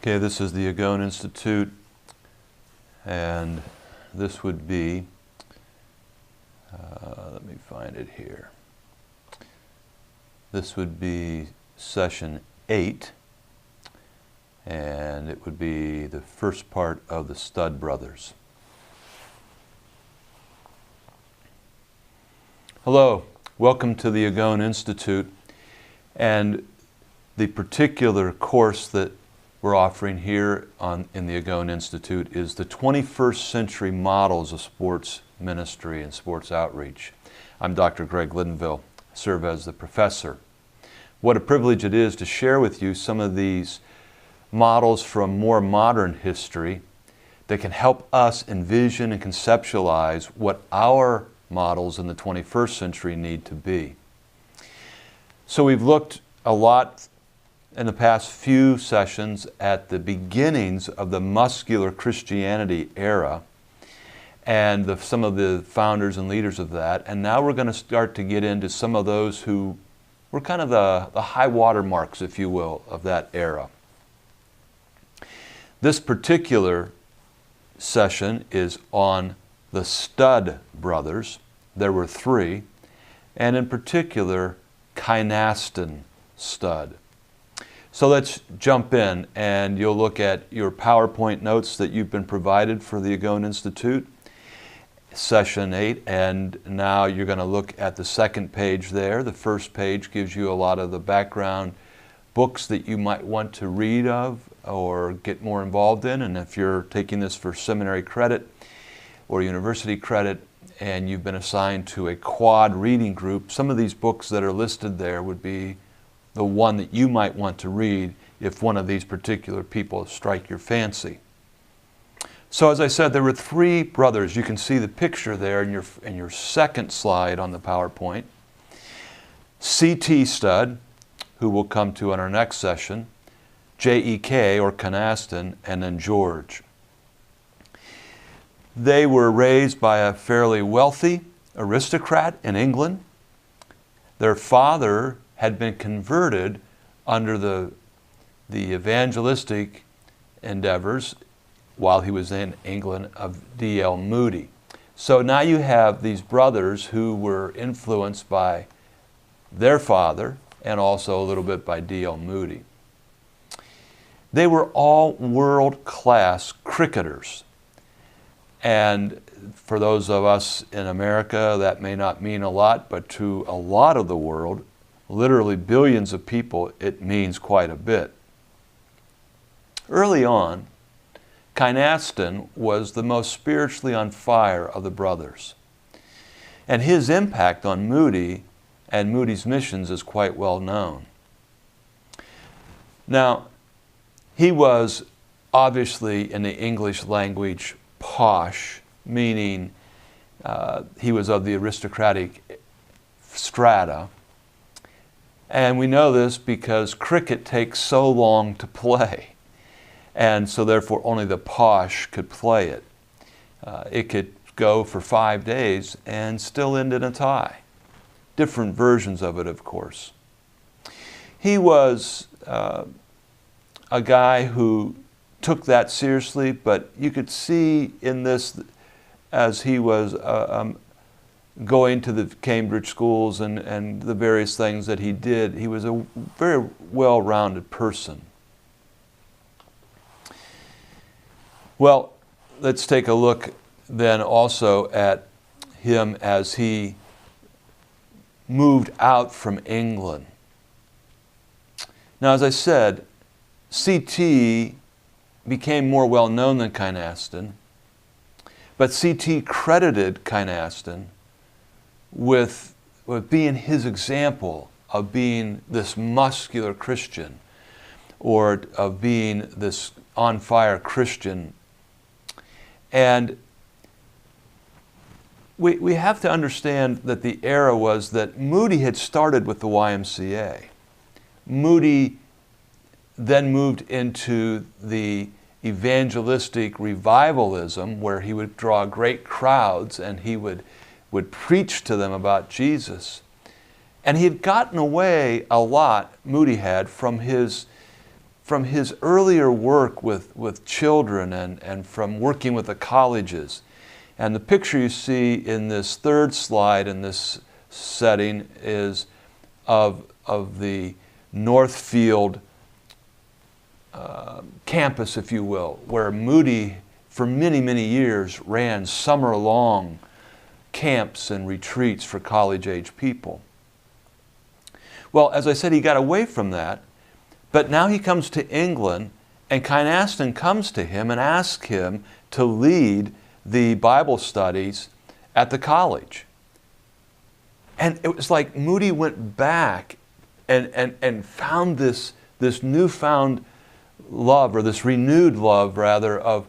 Okay, this is the Agon Institute, and this would be, let me find it here. This would be session 8, and it would be the first part of the Stud Brothers. Hello, welcome to the Agon Institute, and the particular course that we're offering here in the Agon Institute is the 21st Century Models of Sports Ministry and Sports Outreach. I'm Dr. Greg Lindenville, serve as the professor. What a privilege it is to share with you some of these models from more modern history that can help us envision and conceptualize what our models in the 21st century need to be. So we've looked a lot in the past few sessions at the beginnings of the muscular Christianity era and some of the founders and leaders of that. And now we're going to start to get into some of those who were kind of the high water marks, if you will, of that era. This particular session is on the Stud Brothers. There were 3, and in particular, Kynaston Stud. So let's jump in, and you'll look at your PowerPoint notes that you've been provided for the Agon Institute, session 8, and now you're going to look at the second page there. The first page gives you a lot of the background books that you might want to read of or get more involved in, and if you're taking this for seminary credit or university credit and you've been assigned to a quad reading group, some of these books that are listed there would be the one that you might want to read if one of these particular people strike your fancy. So as I said, there were 3 brothers. You can see the picture there in your second slide on the PowerPoint. C.T. Stud, who we'll come to in our next session, J.E.K. or Kynaston, and then George. They were raised by a fairly wealthy aristocrat in England. Their father had been converted under the evangelistic endeavors while he was in England of D.L. Moody. So now you have these brothers who were influenced by their father and also a little bit by D.L. Moody. They were all world-class cricketers. And for those of us in America, that may not mean a lot, but to a lot of the world, literally billions of people, it means quite a bit. Early on, Kynaston was the most spiritually on fire of the brothers. And his impact on Moody and Moody's missions is quite well known. Now, he was obviously in the English language posh, meaning he was of the aristocratic strata. And we know this because cricket takes so long to play. And so therefore only the posh could play it. It could go for 5 days and still end in a tie. Different versions of it, of course. He was a guy who took that seriously, but you could see in this, as he was going to the Cambridge schools and the various things that he did, he was a very well-rounded person. Well, let's take a look then also at him as he moved out from England. Now, as I said, C.T. became more well-known than Kynaston, but C.T. credited Kynaston with being his example of being this muscular Christian or of being this on-fire Christian. And we have to understand that the era was that Moody had started with the YMCA. Moody then moved into the evangelistic revivalism where he would draw great crowds and he would preach to them about Jesus. And he had gotten away a lot, Moody had, from his from his earlier work with children and from working with the colleges. And the picture you see in this third slide in this setting is of the Northfield campus, if you will, where Moody for many, many years ran summer-long camps and retreats for college-age people. Well, as I said, he got away from that, but now he comes to England, and Kynaston comes to him and asks him to lead the Bible studies at the college. And it was like Moody went back and found this newfound love, or this renewed love, rather, of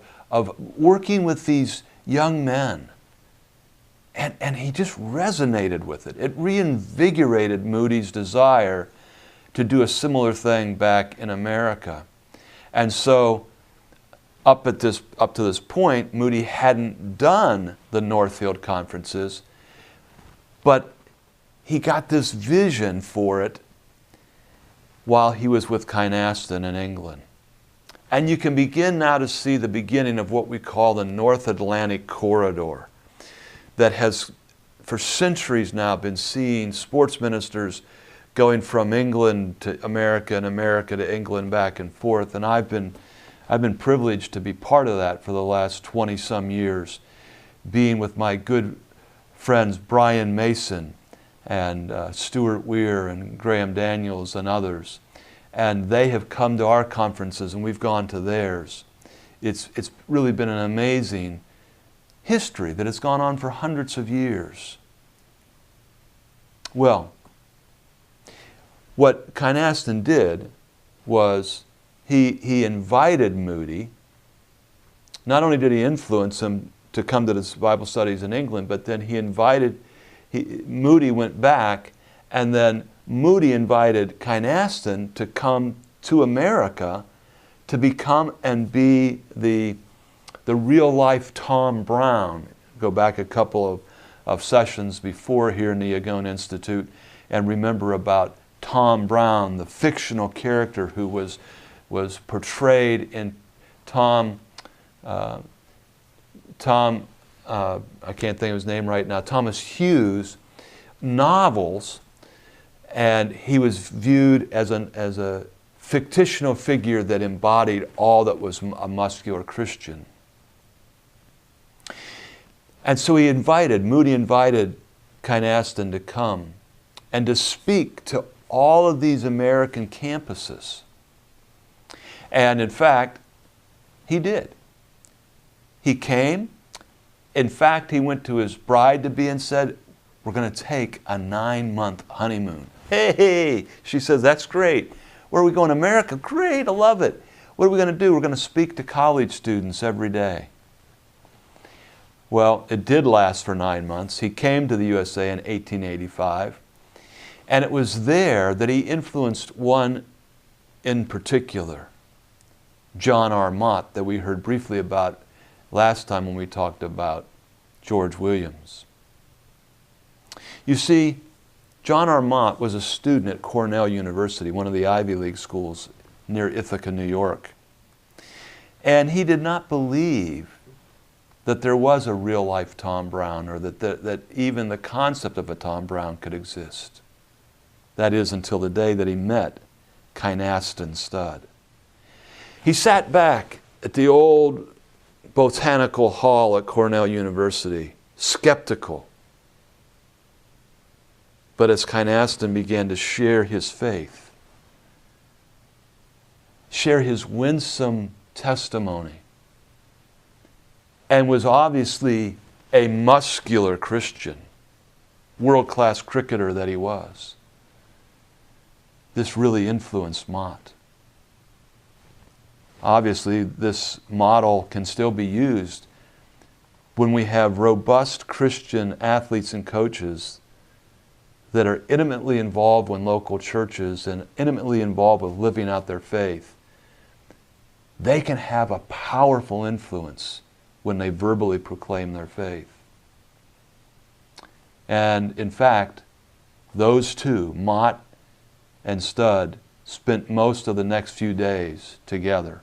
working with these young men. And he just resonated with it. It reinvigorated Moody's desire to do a similar thing back in America. And so up to this point, Moody hadn't done the Northfield conferences, but he got this vision for it while he was with Kynaston in England. And you can begin now to see the beginning of what we call the North Atlantic Corridor, that has for centuries now been seeing sports ministers going from England to America and America to England, back and forth. And I've been privileged to be part of that for the last 20-some years, being with my good friends Brian Mason and Stuart Weir and Graham Daniels and others. And they have come to our conferences and we've gone to theirs. It's really been an amazing history that has gone on for hundreds of years. Well, what Kynaston did was he invited Moody. Not only did he influence him to come to the Bible studies in England, but then Moody went back, and then Moody invited Kynaston to come to America to become and be the real-life Tom Brown. Go back a couple of sessions before here in the Agon Institute and remember about Tom Brown, the fictional character who was portrayed in I can't think of his name right now, Thomas Hughes' novels, and he was viewed as a fictional figure that embodied all that was a muscular Christian. And so Moody invited Kynaston to come and to speak to all of these American campuses. And in fact, he did. He came. In fact, he went to his bride-to-be and said, "We're going to take a 9-month honeymoon." Hey, she says, "That's great. Where are we going? America? Great, I love it. What are we going to do? We're going to speak to college students every day." Well, it did last for 9 months. He came to the USA in 1885, and it was there that he influenced one in particular, John R. Mott, that we heard briefly about last time when we talked about George Williams. You see, John R. Mott was a student at Cornell University, one of the Ivy League schools near Ithaca, New York. And he did not believe that there was a real-life Tom Brown, or that even the concept of a Tom Brown could exist. That is, until the day that he met Kynaston Studd. He sat back at the old botanical hall at Cornell University, skeptical. But as Kynaston began to share his faith, share his winsome testimony, and was obviously a muscular Christian, world-class cricketer that he was, this really influenced Mott. Obviously, this model can still be used when we have robust Christian athletes and coaches that are intimately involved with local churches and intimately involved with living out their faith. They can have a powerful influence when they verbally proclaim their faith. And in fact, those two, Mott and Studd, spent most of the next few days together.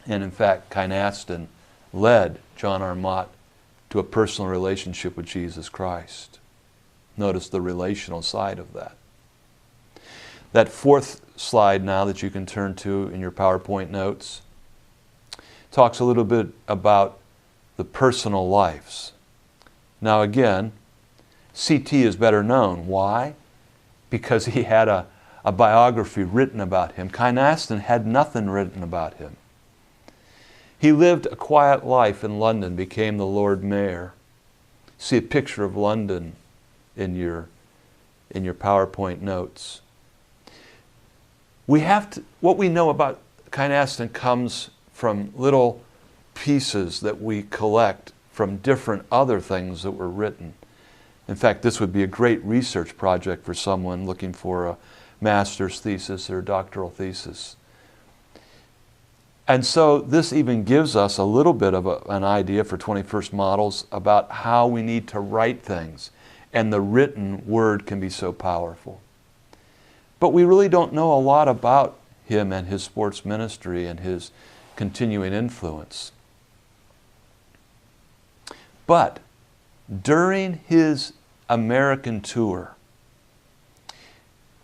And in fact, Kynaston led John R. Mott to a personal relationship with Jesus Christ. Notice the relational side of that. That fourth slide now that you can turn to in your PowerPoint notes talks a little bit about the personal lives. Now again, C.T. is better known. Why? Because he had a biography written about him. Kynaston had nothing written about him. He lived a quiet life in London, became the Lord Mayor. See a picture of London in your PowerPoint notes. What we know about Kynaston comes from little pieces that we collect from different other things that were written. In fact, this would be a great research project for someone looking for a master's thesis or doctoral thesis. And so this even gives us a little bit of an idea for 21st models about how we need to write things. And the written word can be so powerful. But we really don't know a lot about him and his sports ministry and his continuing influence. But during his American tour,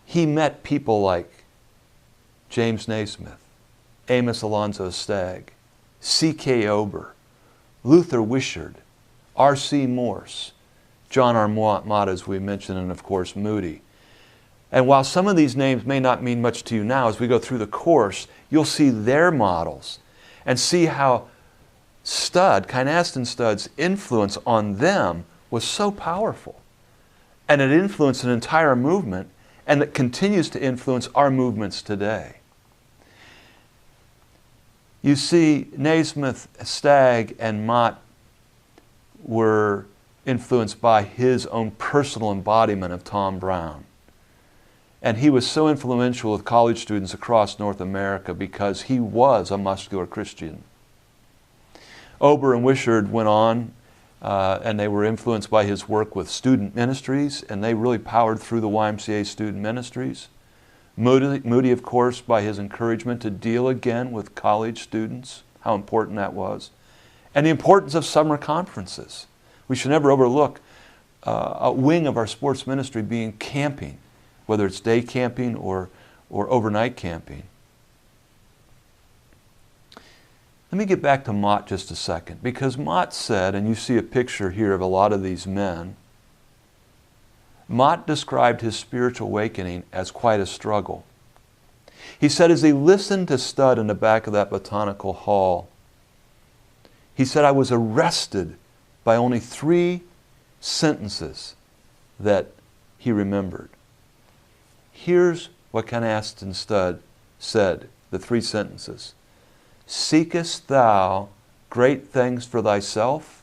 he met people like James Naismith, Amos Alonzo Stagg, C.K. Ober, Luther Wishart, R.C. Morse, John R. Mott, as we mentioned, and of course Moody. And while some of these names may not mean much to you now, as we go through the course, you'll see their models and see how Kynaston Stud's influence on them was so powerful. And it influenced an entire movement, and it continues to influence our movements today. You see, Naismith, Stagg, and Mott were influenced by his own personal embodiment of Tom Brown. And he was so influential with college students across North America because he was a muscular Christian. Ober and Wishart went on and they were influenced by his work with student ministries, and they really powered through the YMCA student ministries. Moody, of course, by his encouragement to deal again with college students, how important that was. And the importance of summer conferences. We should never overlook a wing of our sports ministry being camping, whether it's day camping or overnight camping. Let me get back to Mott just a second, because Mott said, and you see a picture here of a lot of these men, Mott described his spiritual awakening as quite a struggle. He said as he listened to Stud in the back of that botanical hall, he said, I was arrested by only 3 sentences that he remembered. Here's what Kynaston Stud said, the 3 sentences. Seekest thou great things for thyself?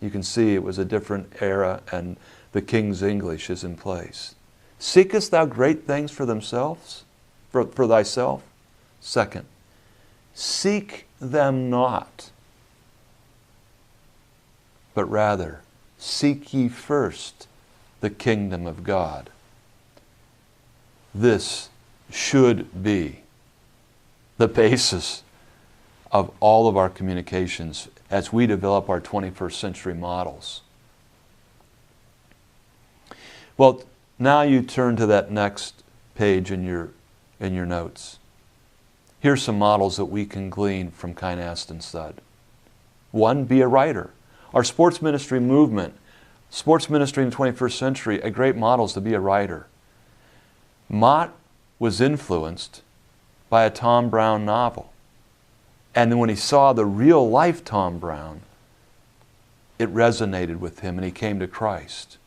You can see it was a different era and the King's English is in place. Seekest thou great things for themselves? For thyself? Second, seek them not, but rather seek ye first the kingdom of God. This should be the basis of all of our communications as we develop our 21st century models. Well, now you turn to that next page in your notes. Here's some models that we can glean from Kynaston Stud. 1, be a writer. Our sports ministry movement, sports ministry in the 21st century, a great model is to be a writer. Mott was influenced by a Tom Brown novel. And then when he saw the real life Tom Brown, it resonated with him and he came to Christ.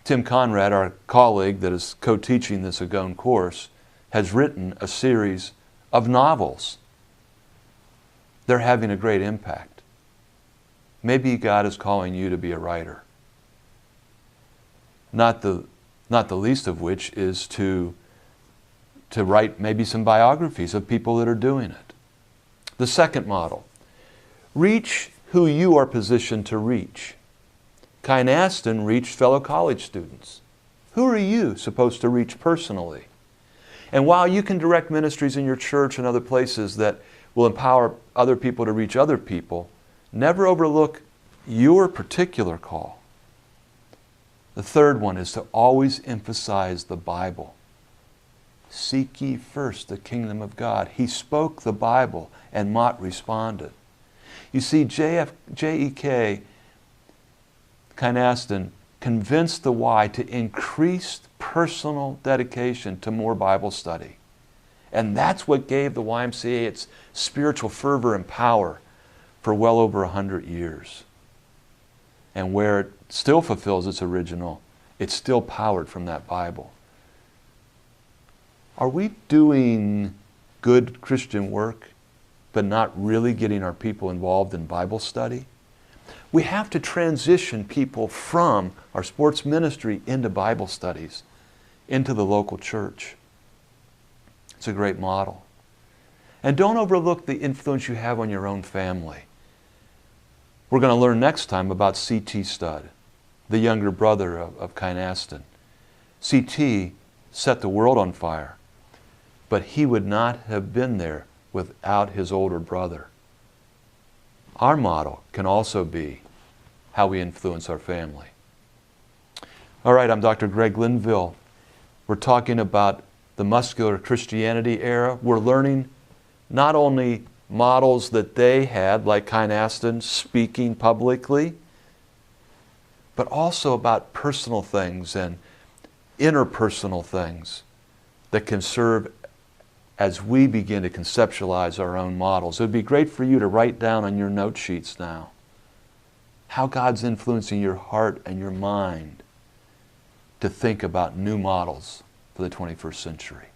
Tim Conrad, our colleague that is co-teaching this Agon course, has written a series of novels. They're having a great impact. Maybe God is calling you to be a writer. Not the least of which is to write maybe some biographies of people that are doing it. The second model, reach who you are positioned to reach. Kynaston reached fellow college students. Who are you supposed to reach personally? And while you can direct ministries in your church and other places that will empower other people to reach other people, never overlook your particular call. The third one is to always emphasize the Bible. Seek ye first the kingdom of God. He spoke the Bible and Mott responded. You see, J.E.K. Kynaston convinced the Y to increase personal dedication to more Bible study. And that's what gave the YMCA its spiritual fervor and power for well over 100 years. And where it still fulfills its original, it's still powered from that Bible. Are we doing good Christian work, but not really getting our people involved in Bible study? We have to transition people from our sports ministry into Bible studies, into the local church. It's a great model. And don't overlook the influence you have on your own family. We're going to learn next time about C.T. Studd, the younger brother of Kynaston. C.T. set the world on fire, but he would not have been there without his older brother. Our model can also be how we influence our family. All right, I'm Dr. Greg Linville. We're talking about the muscular Christianity era. We're learning not only models that they had, like Kynaston, speaking publicly, but also about personal things and interpersonal things that can serve as we begin to conceptualize our own models. It would be great for you to write down on your note sheets now how God's influencing your heart and your mind to think about new models for the 21st century.